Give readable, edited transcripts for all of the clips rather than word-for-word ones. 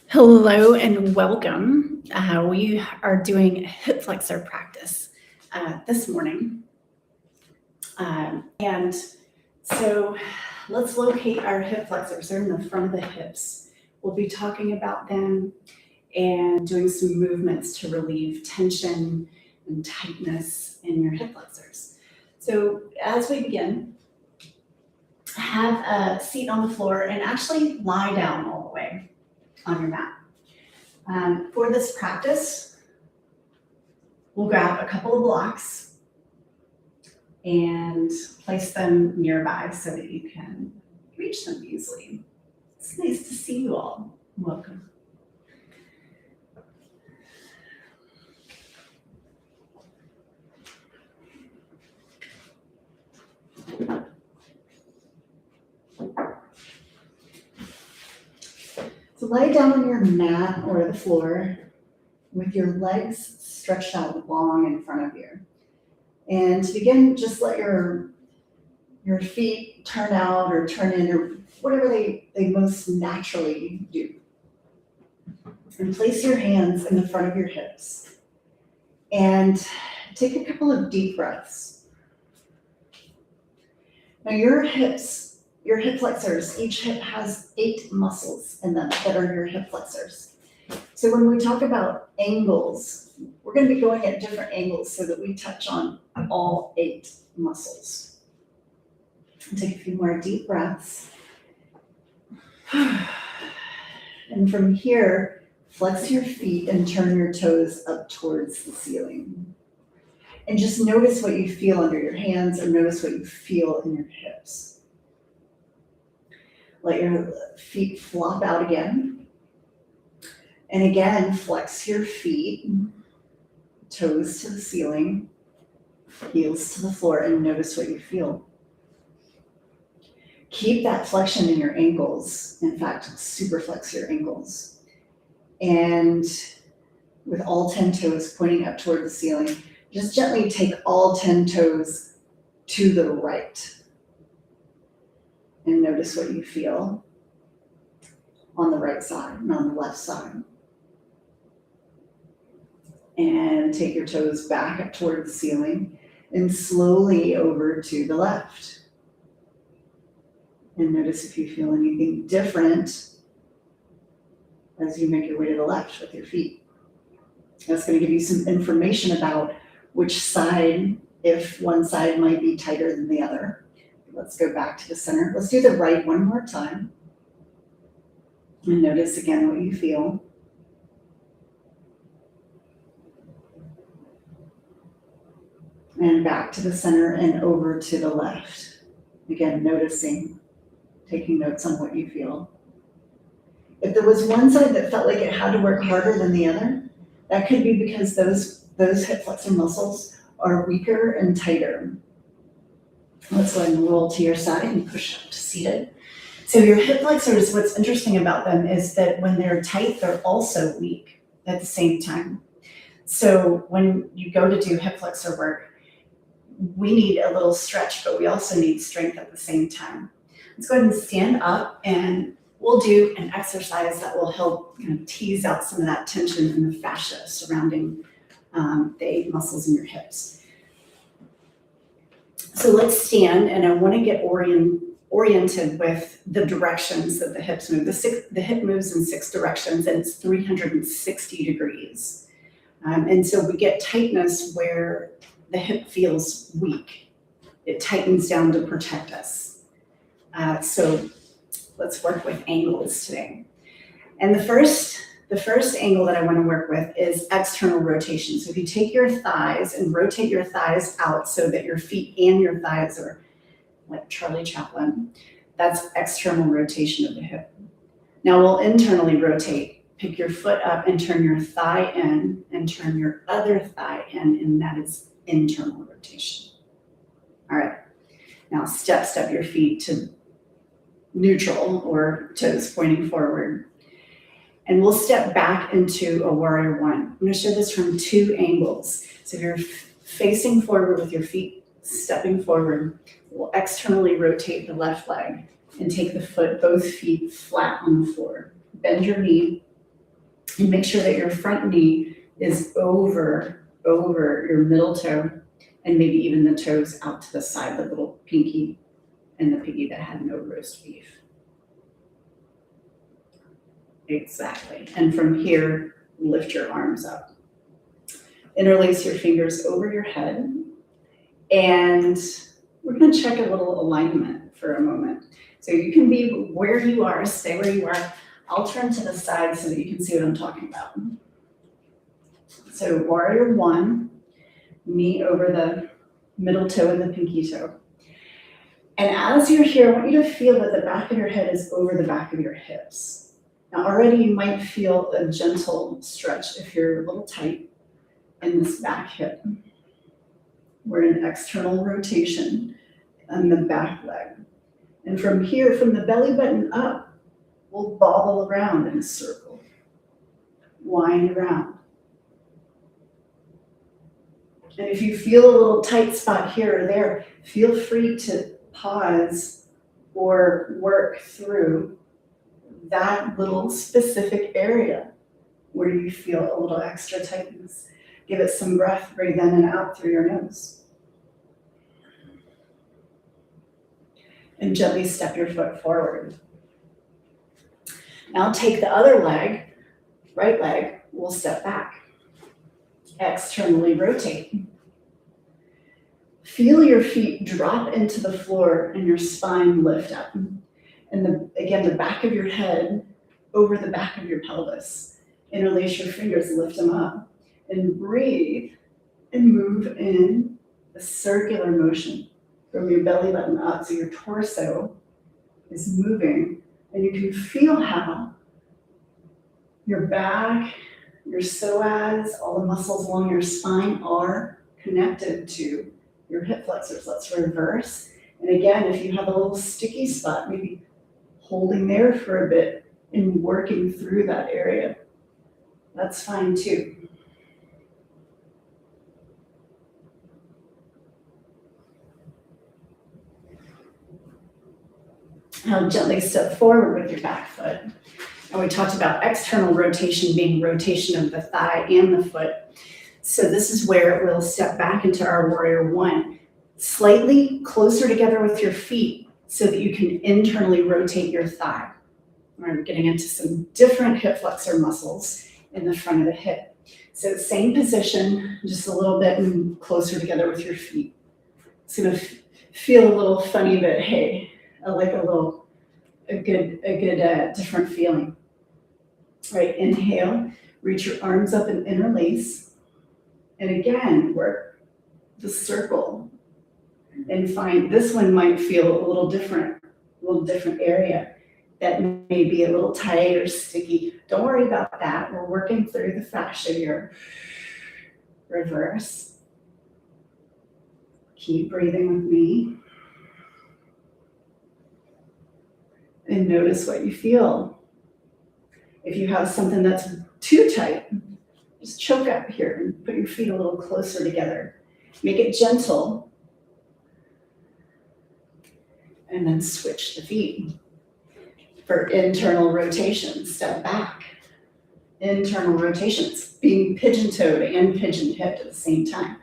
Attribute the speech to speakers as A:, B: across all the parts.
A: Hello and welcome. We are doing hip flexor practice this morning. And so let's locate our hip flexors. They're in the front of the hips. We'll be talking about them and doing some movements to relieve tension and tightness in your hip flexors. So as we begin, have a seat on the floor and actually lie down all the way on your mat. For this practice, we'll grab a couple of blocks and place them nearby so that you can reach them easily. It's nice to see you all. Welcome. So lie down on your mat or the floor with your legs stretched out long in front of you. And to begin, just let your feet turn out or turn in or whatever they most naturally do. And place your hands in the front of your hips. And take a couple of deep breaths. Now your hip flexors, each hip has 8 muscles in them that are your hip flexors. So when we talk about angles, we're going to be going at different angles so that we touch on all 8 muscles. Take a few more deep breaths. And from here, flex your feet and turn your toes up towards the ceiling. And just notice what you feel under your hands or notice what you feel in your hips. Let your feet flop out again. And again, flex your feet, toes to the ceiling, heels to the floor, and notice what you feel. Keep that flexion in your ankles. In fact, super flex your ankles. And with all 10 toes pointing up toward the ceiling, just gently take all 10 toes to the right. And notice what you feel on the right side and on the left side. And take your toes back up toward the ceiling and slowly over to the left. And notice if you feel anything different as you make your way to the left with your feet. That's going to give you some information about which side, if one side might be tighter than the other. Let's go back to the center. Let's do the right one more time. And notice again what you feel. And back to the center and over to the left. Again, noticing, taking notes on what you feel. If there was one side that felt like it had to work harder than the other, that could be because those hip flexor muscles are weaker and tighter. Let's go ahead and roll to your side and push up to seated. So your hip flexors, what's interesting about them is that when they're tight, they're also weak at the same time. So when you go to do hip flexor work, we need a little stretch, but we also need strength at the same time. Let's go ahead and stand up and we'll do an exercise that will help tease out some of that tension in the fascia surrounding the 8 muscles in your hips. So let's stand, and I want to get oriented with the directions that the hips move. The hip moves in 6 directions, and it's 360 degrees. And so we get tightness where the hip feels weak. It tightens down to protect us. So let's work with angles today. And the first angle that I want to work with is external rotation. So if you take your thighs and rotate your thighs out so that your feet and your thighs are like Charlie Chaplin, that's external rotation of the hip. Now we'll internally rotate. Pick your foot up and turn your thigh in and turn your other thigh in, and that is internal rotation. All right, now step your feet to neutral or toes pointing forward. And we'll step back into a warrior 1. I'm going to show this from 2 angles. So if you're facing forward with your feet stepping forward, we'll externally rotate the left leg and take both feet flat on the floor. Bend your knee And make sure that your front knee is over your middle toe, and maybe even the toes out to the side, the little pinky and the piggy that had no roast beef. Exactly. And from here, lift your arms up. Interlace your fingers over your head. And we're going to check a little alignment for a moment. So you can be where you are, stay where you are. I'll turn to the side so that you can see what I'm talking about. So warrior one, knee over the middle toe and the pinky toe. And as you're here, I want you to feel that the back of your head is over the back of your hips. Now already you might feel a gentle stretch if you're a little tight in this back hip. We're in external rotation on the back leg. And from here, from the belly button up, we'll bobble around in a circle, wind around. And if you feel a little tight spot here or there, feel free to pause or work through that little specific area where you feel a little extra tightness. Give it some breath, breathe in and out through your nose. And gently step your foot forward. Now take the other leg, right leg, we'll step back. Externally rotate. Feel your feet drop into the floor and your spine lift up. And again, the back of your head over the back of your pelvis. Interlace your fingers, lift them up. And breathe and move in a circular motion from your belly button up. So your torso is moving, and you can feel how your back, your psoas, all the muscles along your spine are connected to your hip flexors. Let's reverse. And again, if you have a little sticky spot, maybe holding there for a bit and working through that area, that's fine too. Now gently step forward with your back foot. And we talked about external rotation being rotation of the thigh and the foot. So this is where we'll step back into our warrior one, slightly closer together with your feet so that you can internally rotate your thigh. We're getting into some different hip flexor muscles in the front of the hip. So same position, just a little bit closer together with your feet. It's gonna feel a little funny, but hey, I like a good different feeling. All right, inhale, reach your arms up and interlace. And again, work the circle and find, this one might feel a little different area that may be a little tight or sticky. Don't worry about that. We're working through the fascia here. Reverse. Keep breathing with me. And notice what you feel. If you have something that's too tight, just choke up here and put your feet a little closer together. Make it gentle. And then switch the feet. For internal rotations, step back. Internal rotations, being pigeon-toed and pigeon-hipped at the same time.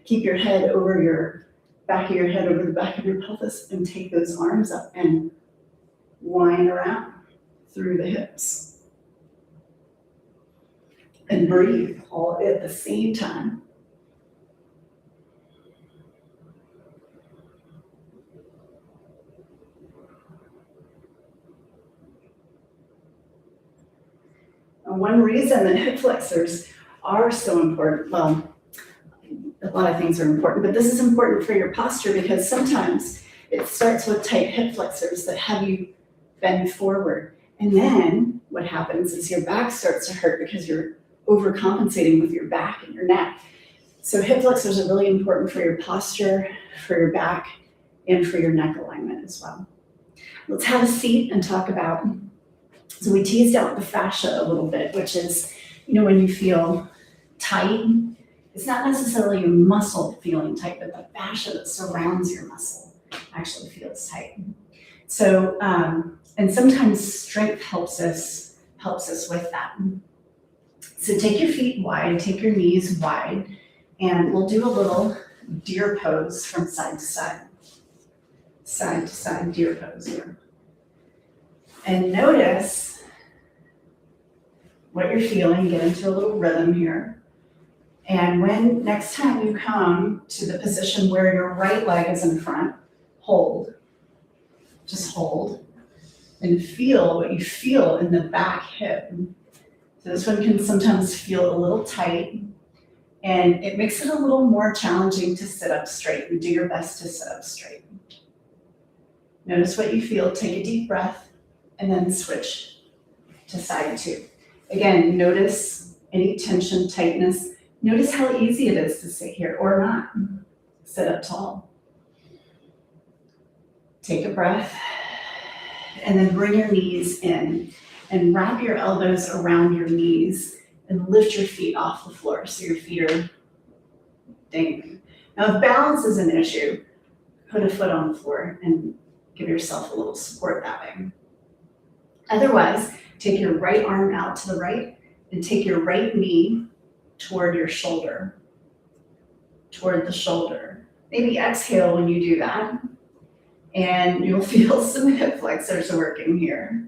A: Keep your head over your back of your head, over the back of your pelvis, and take those arms up and wind around through the hips. And breathe all at the same time. And one reason that hip flexors are so important, well, a lot of things are important, but this is important for your posture because sometimes it starts with tight hip flexors that have you bend forward. And then what happens is your back starts to hurt because you're overcompensating with your back and your neck. So hip flexors are really important for your posture, for your back, and for your neck alignment as well. Let's have a seat and talk about, so we teased out the fascia a little bit, which is, when you feel tight, it's not necessarily your muscle feeling tight, but the fascia that surrounds your muscle actually feels tight. So, and sometimes strength helps us with that. So take your feet wide, take your knees wide, and we'll do a little deer pose from side to side. Side to side deer pose here. And notice what you're feeling, get into a little rhythm here. And when next time you come to the position where your right leg is in front, hold. Just hold. And feel what you feel in the back hip. So this one can sometimes feel a little tight, and it makes it a little more challenging to sit up straight, and do your best to sit up straight. Notice what you feel, take a deep breath, and then switch to side two. Again, notice any tension, tightness. Notice how easy it is to sit here or not. Sit up tall. Take a breath, and then bring your knees in and wrap your elbows around your knees and lift your feet off the floor so your feet are dangling. Now, if balance is an issue, put a foot on the floor and give yourself a little support that way. Otherwise, take your right arm out to the right and take your right knee toward your shoulder, toward the shoulder. Maybe exhale when you do that, and you'll feel some hip flexors working here.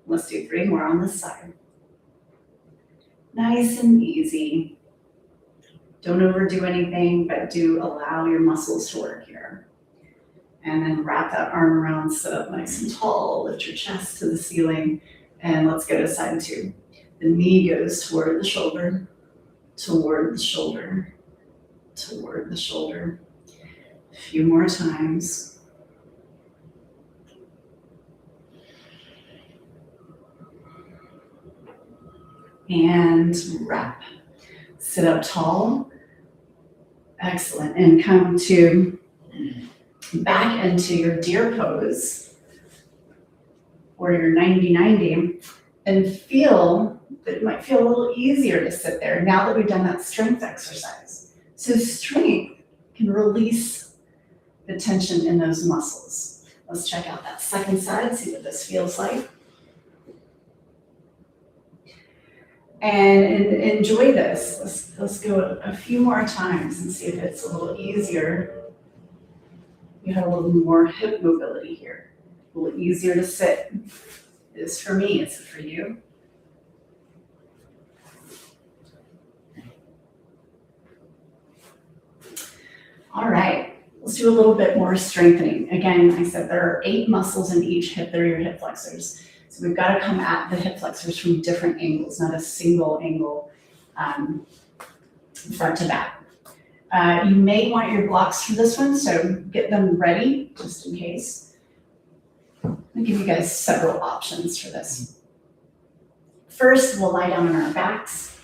A: Let's do 3 more on this side. Nice and easy. Don't overdo anything, but do allow your muscles to work here. And then wrap that arm around, sit up nice and tall, lift your chest to the ceiling, and let's go to side two. The knee goes toward the shoulder, toward the shoulder, toward the shoulder. A few more times. And wrap. Sit up tall. Excellent. And come to back into your deer pose or your 90-90 and feel that it might feel a little easier to sit there now that we've done that strength exercise. So strength can release the tension in those muscles. Let's check out that second side, see what this feels like. And enjoy this. Let's go a few more times and see if it's a little easier. You have a little more hip mobility here. A little easier to sit. It is for me, it's for you. All right, let's do a little bit more strengthening. Again, I said there are 8 muscles in each hip. They're your hip flexors. So we've got to come at the hip flexors from different angles, not a single angle front to back. You may want your blocks for this one, so get them ready just in case. I'll give you guys several options for this. First, we'll lie down on our backs.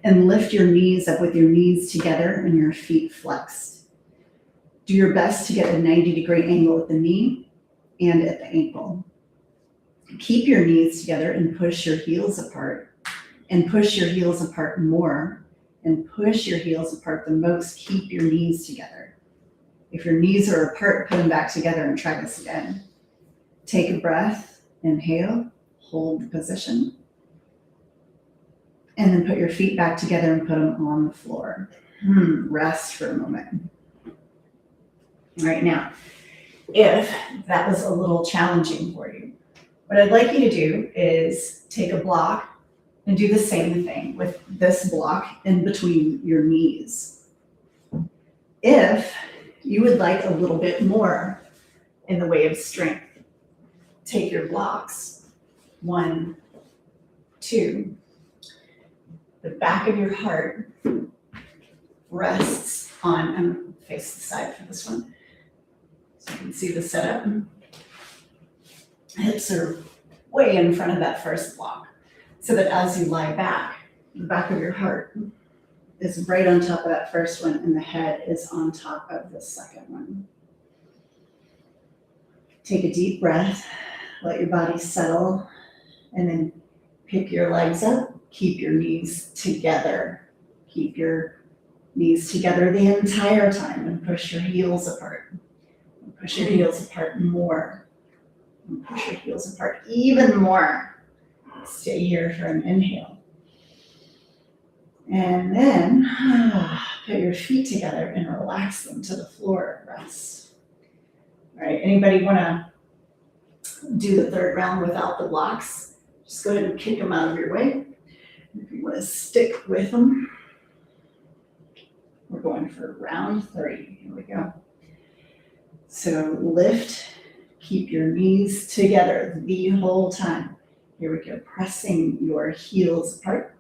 A: And lift your knees up with your knees together and your feet flexed. Do your best to get a 90-degree angle at the knee and at the ankle. Keep your knees together and push your heels apart. And push your heels apart more. And push your heels apart the most. Keep your knees together. If your knees are apart, put them back together and try this again. Take a breath, inhale, hold the position. And then put your feet back together and put them on the floor. Rest for a moment. Right now, if that was a little challenging for you, what I'd like you to do is take a block and do the same thing with this block in between your knees. If you would like a little bit more in the way of strength, take your blocks, 1, 2. The back of your heart rests on, I'm going to face the side for this one. So you can see the setup. Hips are way in front of that first block, so that as you lie back, the back of your heart is right on top of that first one, and the head is on top of the second one. Take a deep breath, let your body settle, and then pick your legs up, keep your knees together. Keep your knees together the entire time and push your heels apart. Push your heels apart more. And push your heels apart even more. Stay here for an inhale. And then put your feet together and relax them to the floor. Rest. All right, anybody want to do the third round without the blocks? Just go ahead and kick them out of your way. If you want to stick with them, we're going for round 3. Here we go. So lift, keep your knees together the whole time. Here we go, pressing your heels apart,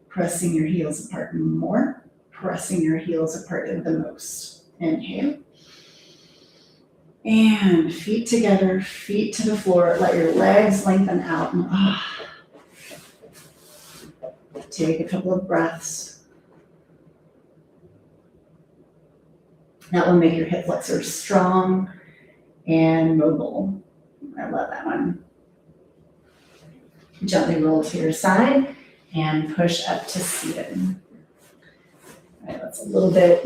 A: pressing your heels apart more, pressing your heels apart the most. Inhale. And feet together, feet to the floor. Let your legs lengthen out. Take a couple of breaths. That will make your hip flexors strong and mobile. I love that one. Gently roll to your side and push up to seated. All right, that's a little bit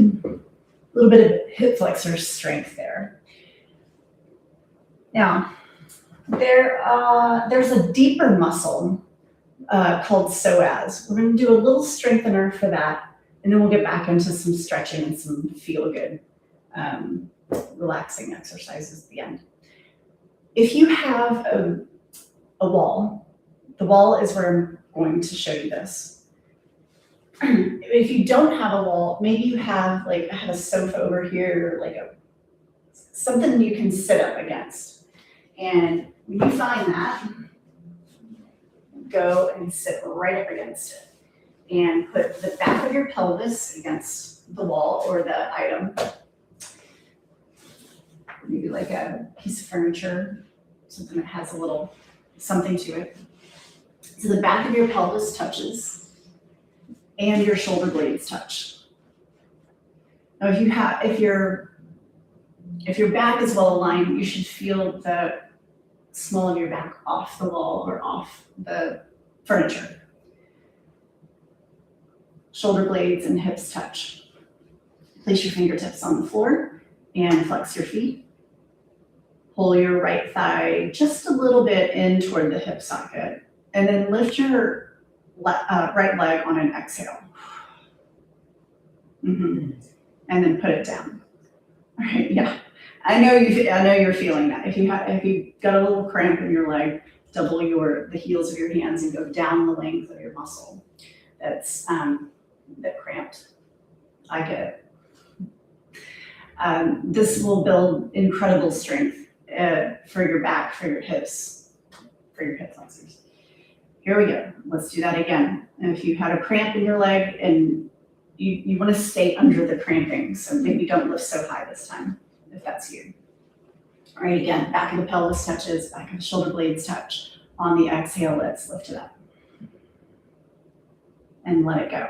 A: of hip flexor strength there. Now, there's a deeper muscle called psoas. We're going to do a little strengthener for that, and then we'll get back into some stretching and some feel-good, relaxing exercises at the end. If you have a wall, the wall is where I'm going to show you this. If you don't have a wall, maybe you have I have a sofa over here, something you can sit up against. And when you find that, go and sit right up against it and put the back of your pelvis against the wall or the item. Maybe like a piece of furniture, something that has a little something to it. So the back of your pelvis touches and your shoulder blades touch. Now if your back is well aligned, you should feel the small of your back off the wall or off the furniture. Shoulder blades and hips touch. Place your fingertips on the floor and flex your feet. Pull your right thigh just a little bit in toward the hip socket, and then lift your right leg on an exhale. And then put it down. All right, yeah. I know you're feeling that. If you've got a little cramp in your leg, double the heels of your hands and go down the length of your muscle that's that cramped. I get it. This will build incredible strength for your back, for your hips, for your hip flexors. Here we go. Let's do that again. And if you had a cramp in your leg and you want to stay under the cramping, so maybe don't lift so high this time, if that's you. All right, again, back of the pelvis touches, back of the shoulder blades touch. On the exhale, let's lift it up. And let it go.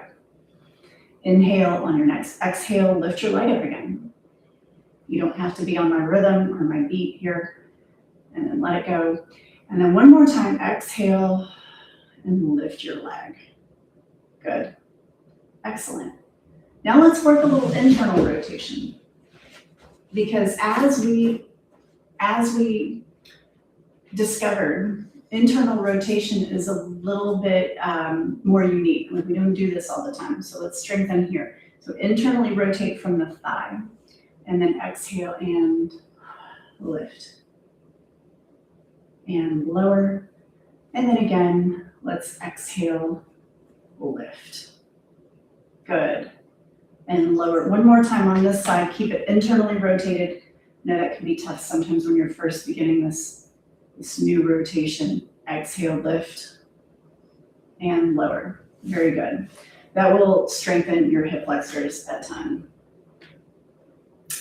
A: Inhale, on your next exhale, lift your leg up again. You don't have to be on my rhythm or my beat here. And then let it go. And then one more time, exhale and lift your leg. Good. Excellent. Now let's work a little internal rotation. Because as we discovered, internal rotation is a little bit more unique. We don't do this all the time, so let's strengthen here. So internally rotate from the thigh, and then exhale and lift. And lower, and then again, let's exhale, lift. Good. And lower. One more time on this side. Keep it internally rotated. Now that can be tough sometimes when you're first beginning this new rotation. Exhale, lift, and lower. Very good. That will strengthen your hip flexors at time.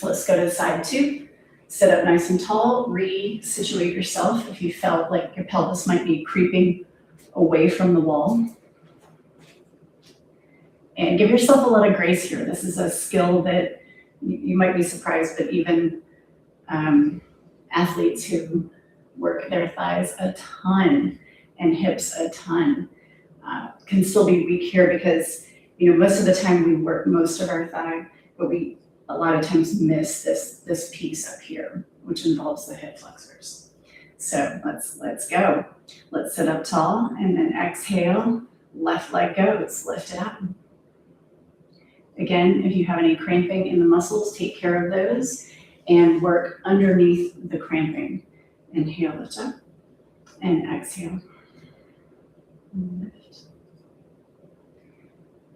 A: Let's go to side 2. Sit up nice and tall. Re-situate yourself if you felt like your pelvis might be creeping away from the wall. And give yourself a lot of grace here. This is a skill that you might be surprised, but even athletes who work their thighs a ton and hips a ton can still be weak here because, most of the time we work most of our thigh, but we a lot of times miss this piece up here, which involves the hip flexors. So let's go. Let's sit up tall and then exhale, left leg goes, lift it up. Again, if you have any cramping in the muscles, take care of those and work underneath the cramping. Inhale, lift up, and exhale. Lift.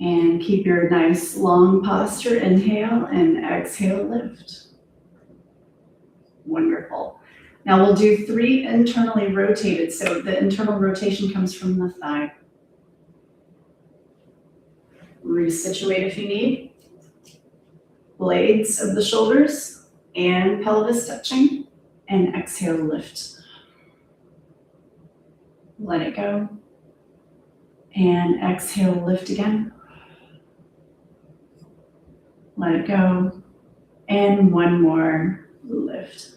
A: And keep your nice long posture. Inhale and exhale, lift. Wonderful. Now we'll do 3 internally rotated. So the internal rotation comes from the thigh. Resituate if you need. Blades of the shoulders and pelvis touching. And exhale, lift. Let it go. And exhale, lift again. Let it go. And one more, lift.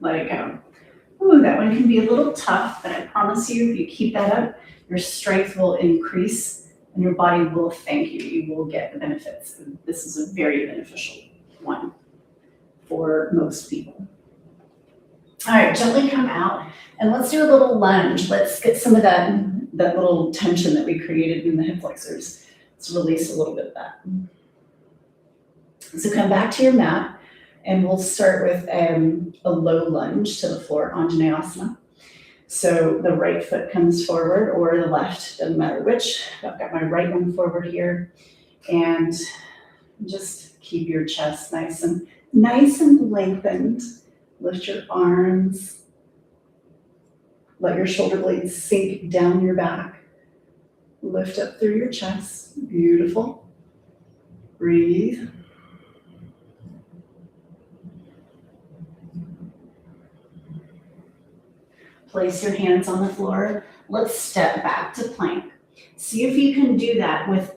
A: Let it go. Ooh, that one can be a little tough, but I promise you, if you keep that up, your strength will increase and your body will thank you. You will get the benefits. This is a very beneficial one for most people. All right, gently come out and let's do a little lunge. Let's get some of that little tension that we created in the hip flexors. Let's release a little bit of that. So come back to your mat and we'll start with a low lunge to the floor, Anjaneyasana. So the right foot comes forward or the left, doesn't matter which. I've got my right one forward here and just keep your chest nice and lengthened. Lift your arms. Let your shoulder blades sink down your back. Lift up through your chest. Beautiful. Breathe. Place your hands on the floor. Let's step back to plank. See if you can do that with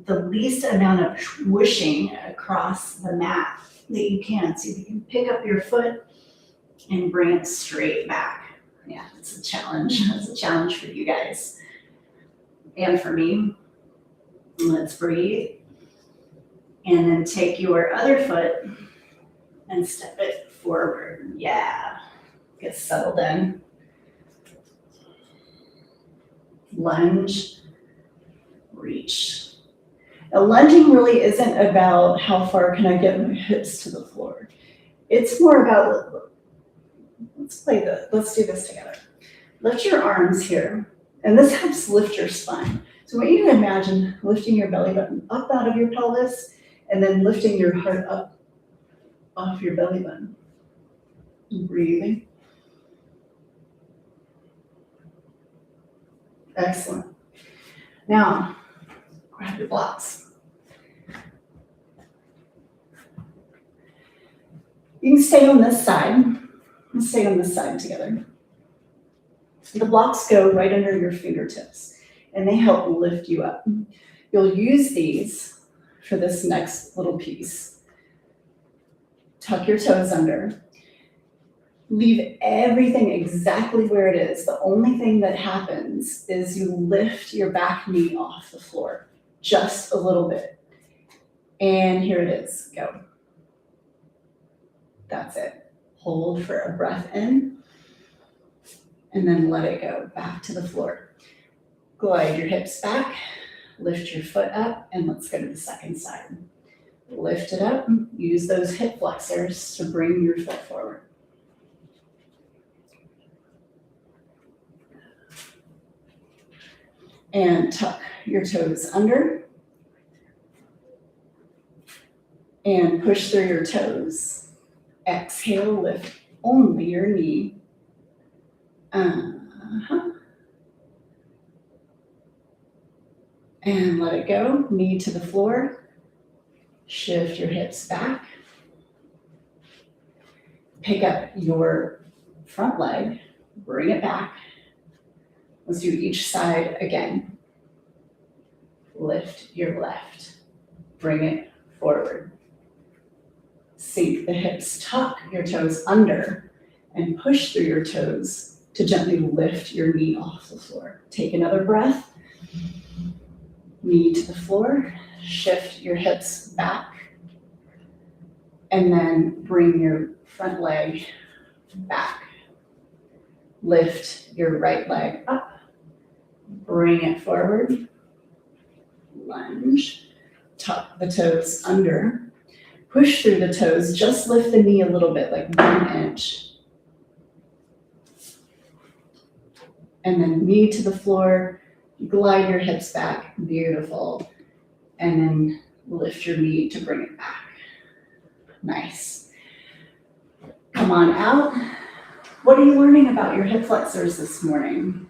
A: the least amount of whooshing across the mat that you can. See if you can pick up your foot and bring it straight back. Yeah, it's a challenge. It's a challenge for you guys and for me. Let's breathe. And then take your other foot and step it forward. Yeah, get settled in. Lunge, reach. Now lunging really isn't about how far can I get my hips to the floor. It's more about, let's do this together. Lift your arms here, and this helps lift your spine. So I want you to imagine lifting your belly button up out of your pelvis, and then lifting your heart up off your belly button. Breathing. Excellent. Now, grab your blocks. You can stay on this side. Let's stay on this side together. The blocks go right under your fingertips, and they help lift you up. You'll use these for this next little piece. Tuck your toes under. Leave everything exactly where it is. The only thing that happens is you lift your back knee off the floor just a little bit. And here it is. Go. That's it. Hold for a breath in. And then let it go back to the floor. Glide your hips back. Lift your foot up. And let's go to the second side. Lift it up. Use those hip flexors to bring your foot forward. And tuck your toes under. And push through your toes. Exhale, lift only your knee. And let it go. Knee to the floor. Shift your hips back. Pick up your front leg. Bring it back. Let's do each side again. Lift your left. Bring it forward. Sink the hips, tuck your toes under, and push through your toes to gently lift your knee off the floor. Take another breath. Knee to the floor. Shift your hips back. And then bring your front leg back. Lift your right leg up, bring it forward, lunge, tuck the toes under, push through the toes, just lift the knee a little bit, like 1 inch. And then knee to the floor, glide your hips back, beautiful. And then lift your knee to bring it back. Nice. Come on out. What are you learning about your hip flexors this morning?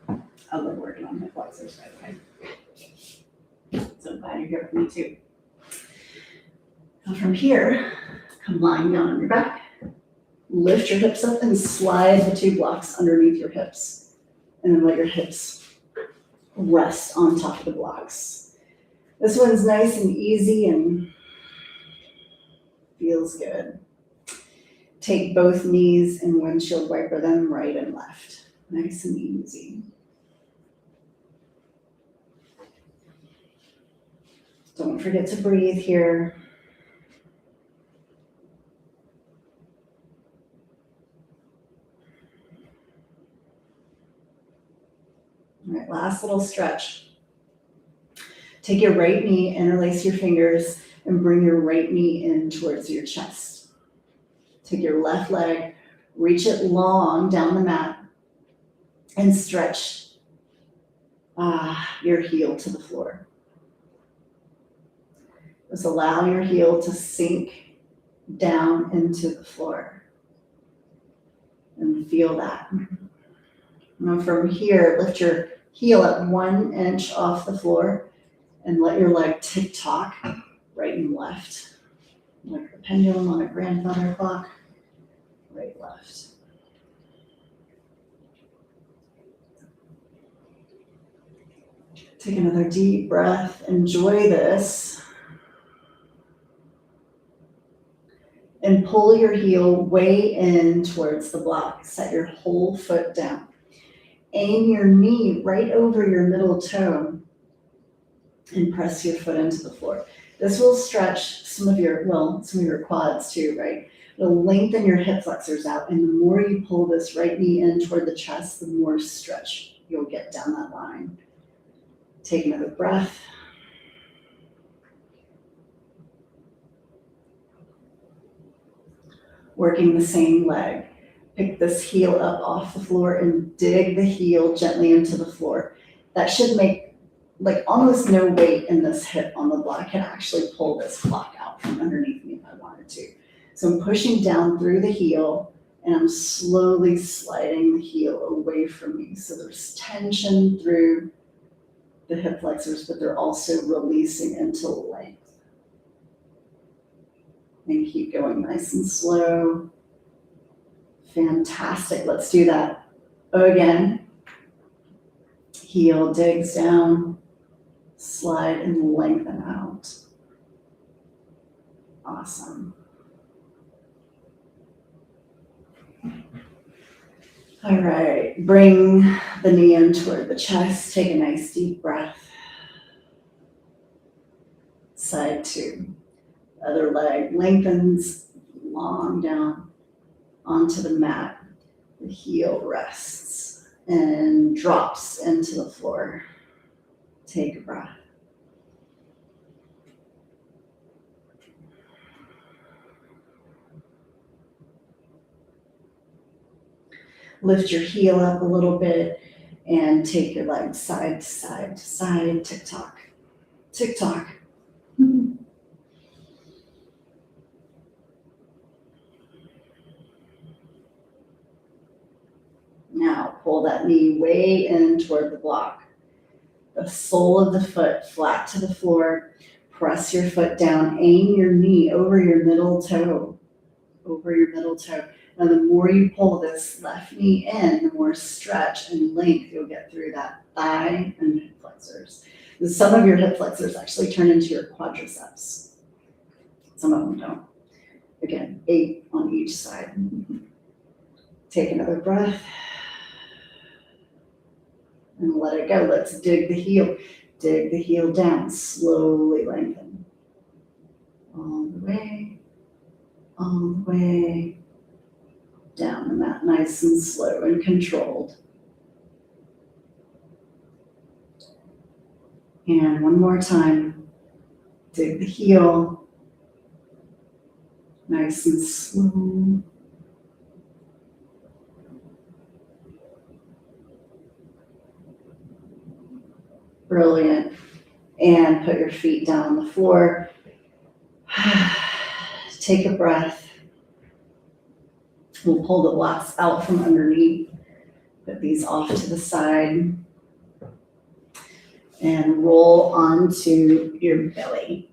A: Oh, we're working on hip flexors, by the way. So glad you're here with me too. Now from here, come lying down on your back. Lift your hips up and slide the 2 blocks underneath your hips. And then let your hips rest on top of the blocks. This one's nice and easy and feels good. Take both knees and windshield wiper them right and left. Nice and easy. Don't forget to breathe here. All right, last little stretch. Take your right knee, interlace your fingers, and bring your right knee in towards your chest. Take your left leg, reach it long down the mat, and stretch your heel to the floor. Just allow your heel to sink down into the floor. And feel that. Now from here, lift your heel up 1 inch off the floor and let your leg tick-tock right and left. Like the pendulum on a grandfather clock, right, left. Take another deep breath, enjoy this. And pull your heel way in towards the block. Set your whole foot down. Aim your knee right over your middle toe and press your foot into the floor. This will stretch some of your quads too, right? It'll lengthen your hip flexors out, and the more you pull this right knee in toward the chest, the more stretch you'll get down that line. Take another breath. Working the same leg. Pick this heel up off the floor and dig the heel gently into the floor. That should make like almost no weight in this hip on the block. I can actually pull this block out from underneath me if I wanted to. So I'm pushing down through the heel and I'm slowly sliding the heel away from me. So there's tension through the hip flexors, but they're also releasing into length. And keep going nice and slow. Fantastic. Let's do that again. Heel digs down, slide and lengthen out. Awesome. All right, bring the knee in toward the chest. Take a nice deep breath. Side 2. Other leg lengthens long down onto the mat. The heel rests and drops into the floor. Take a breath. Lift your heel up a little bit and take your legs side to side to side. Tick tock. Tick tock. Now pull that knee way in toward the block. The sole of the foot flat to the floor. Press your foot down. Aim your knee over your middle toe. Over your middle toe. Now the more you pull this left knee in, the more stretch and length you'll get through that thigh and hip flexors. Some of your hip flexors actually turn into your quadriceps. Some of them don't. Again, 8 on each side. Take another breath. And let it go. Let's dig the heel. Dig the heel down. Slowly lengthen. All the way. All the way. down the mat, nice and slow and controlled. And one more time, dig the heel, nice and slow. Brilliant. And put your feet down on the floor. Take a breath. We'll pull the blocks out from underneath. Put these off to the side. And roll onto your belly.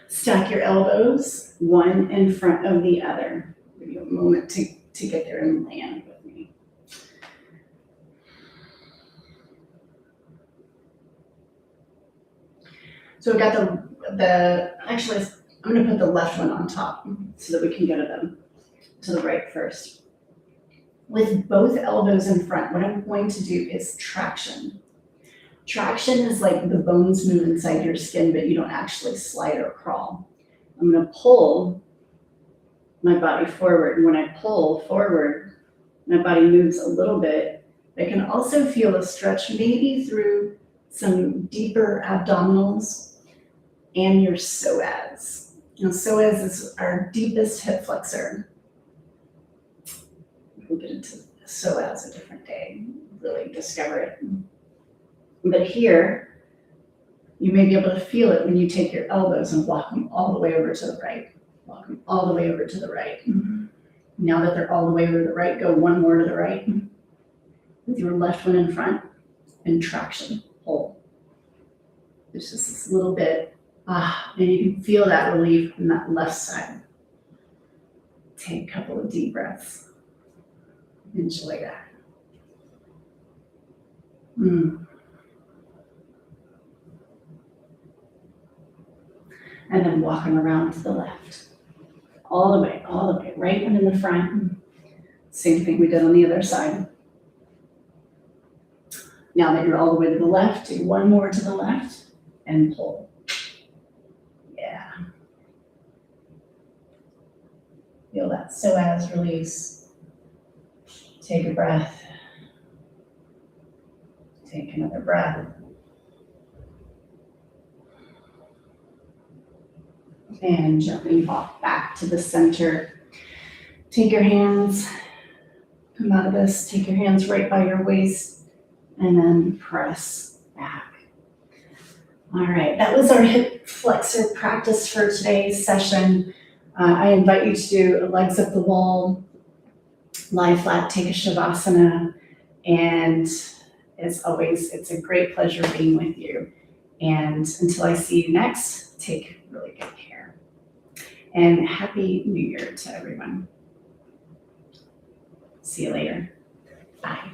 A: Stack your elbows, one in front of the other. Give you a moment to get there and land with me. So we've got actually, I'm gonna put the left one on top so that we can go to the right first. With both elbows in front, what I'm going to do is traction. Traction is like the bones move inside your skin, but you don't actually slide or crawl. I'm gonna pull my body forward, and when I pull forward, my body moves a little bit. I can also feel a stretch maybe through some deeper abdominals and your psoas. Now, psoas is our deepest hip flexor. We'll get into psoas a different day, really discover it. But here, you may be able to feel it when you take your elbows and walk them all the way over to the right. Walk them all the way over to the right. Now that they're all the way over to the right, go one more to the right. With your left one in front and traction, pull. There's just this little bit, and you can feel that relief on that left side. Take a couple of deep breaths. Enjoy that. And then walking around to the left. All the way, right one in the front. Same thing we did on the other side. Now that you're all the way to the left, do one more to the left and pull. Yeah. Feel that psoas release. Take a breath. Take another breath. And gently walk back to the center. Take your hands, come out of this, take your hands right by your waist, and then press back. All right, that was our hip flexor practice for today's session. I invite you to do legs up the wall, lie flat, take a shavasana, and as always, it's a great pleasure being with you. And until I see you next, take really good care. And Happy New Year to everyone. See you later. Bye.